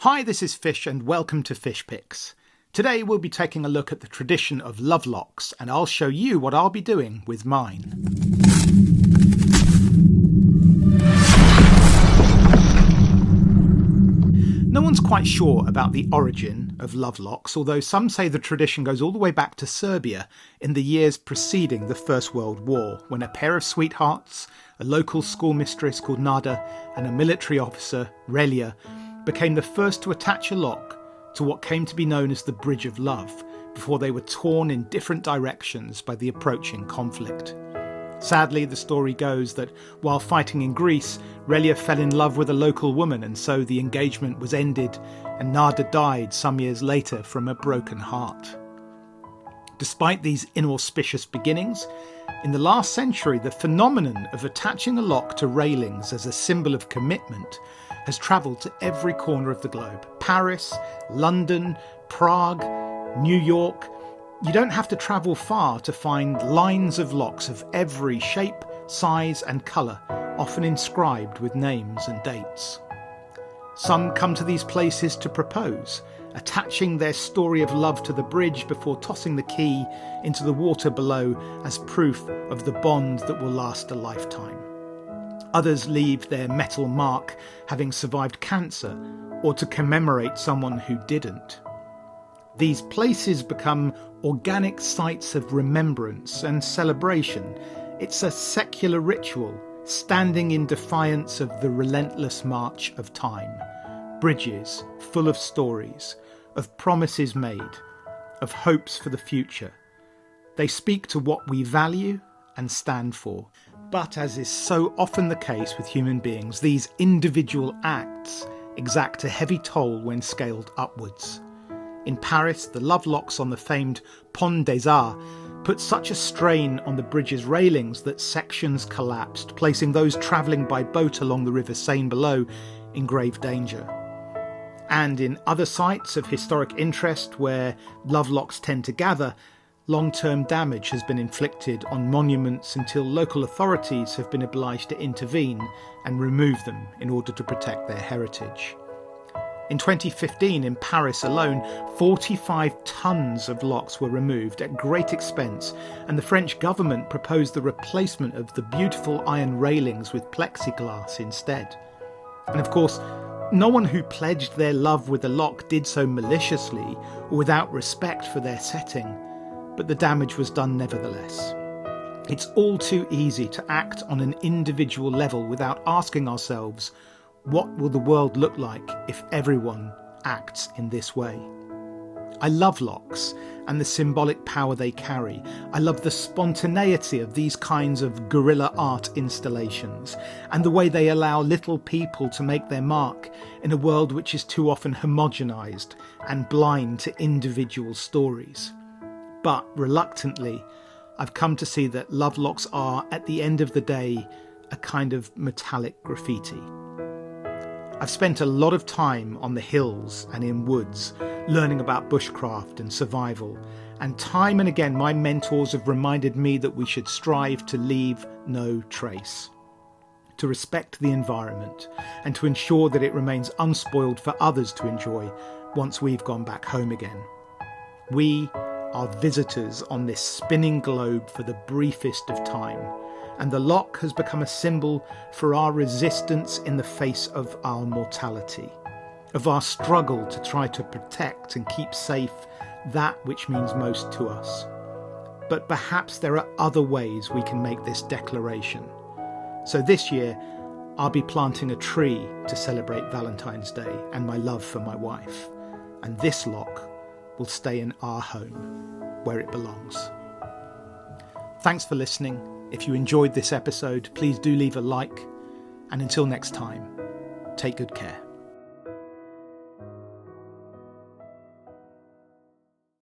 Hi, this is Fish and welcome to Fish Picks. Today we'll be taking a look at the tradition of love locks and I'll show you what I'll be doing with mine. No one's quite sure about the origin of love locks, although some say the tradition goes all the way back to Serbia in the years preceding the First World War, when a pair of sweethearts, a local schoolmistress called Nada and a military officer, Relja, became the first to attach a lock to what came to be known as the Bridge of Love, before they were torn in different directions by the approaching conflict. Sadly, the story goes that while fighting in Greece, Relja fell in love with a local woman, and so the engagement was ended and Nada died some years later from a broken heart. Despite these inauspicious beginnings, in the last century the phenomenon of attaching a lock to railings as a symbol of commitment has travelled to every corner of the globe. Paris, London, Prague, New York. You don't have to travel far to find lines of locks of every shape, size and colour, often inscribed with names and dates. Some come to these places to propose, attaching their story of love to the bridge before tossing the key into the water below as proof of the bond that will last a lifetime. Others leave their metal mark having survived cancer or to commemorate someone who didn't. These places become organic sites of remembrance and celebration. It's a secular ritual standing in defiance of the relentless march of time. Bridges full of stories, of promises made, of hopes for the future. They speak to what we value and stand for. But as is so often the case with human beings, these individual acts exact a heavy toll when scaled upwards. In Paris, the love locks on the famed Pont des Arts put such a strain on the bridge's railings that sections collapsed, placing those travelling by boat along the River Seine below in grave danger. And in other sites of historic interest where love locks tend to gather, long-term damage has been inflicted on monuments until local authorities have been obliged to intervene and remove them in order to protect their heritage. In 2015, in Paris alone, 45 tons of locks were removed at great expense, and the French government proposed the replacement of the beautiful iron railings with plexiglass instead. And of course, no one who pledged their love with a lock did so maliciously or without respect for their setting, but the damage was done nevertheless. It's all too easy to act on an individual level without asking ourselves, what will the world look like if everyone acts in this way? I love locks and the symbolic power they carry. I love the spontaneity of these kinds of guerrilla art installations and the way they allow little people to make their mark in a world which is too often homogenised and blind to individual stories. But reluctantly, I've come to see that love locks are, at the end of the day, a kind of metallic graffiti. I've spent a lot of time on the hills and in woods, learning about bushcraft and survival, and time and again my mentors have reminded me that we should strive to leave no trace, to respect the environment, and to ensure that it remains unspoiled for others to enjoy once we've gone back home again. We are visitors on this spinning globe for the briefest of time, and the lock has become a symbol for our resistance in the face of our mortality, of our struggle to try to protect and keep safe that which means most to us. But perhaps there are other ways we can make this declaration. So this year, I'll be planting a tree to celebrate Valentine's Day and my love for my wife. And this lock will stay in our home, where it belongs. Thanks for listening. If you enjoyed this episode, please do leave a like. And until next time, take good care.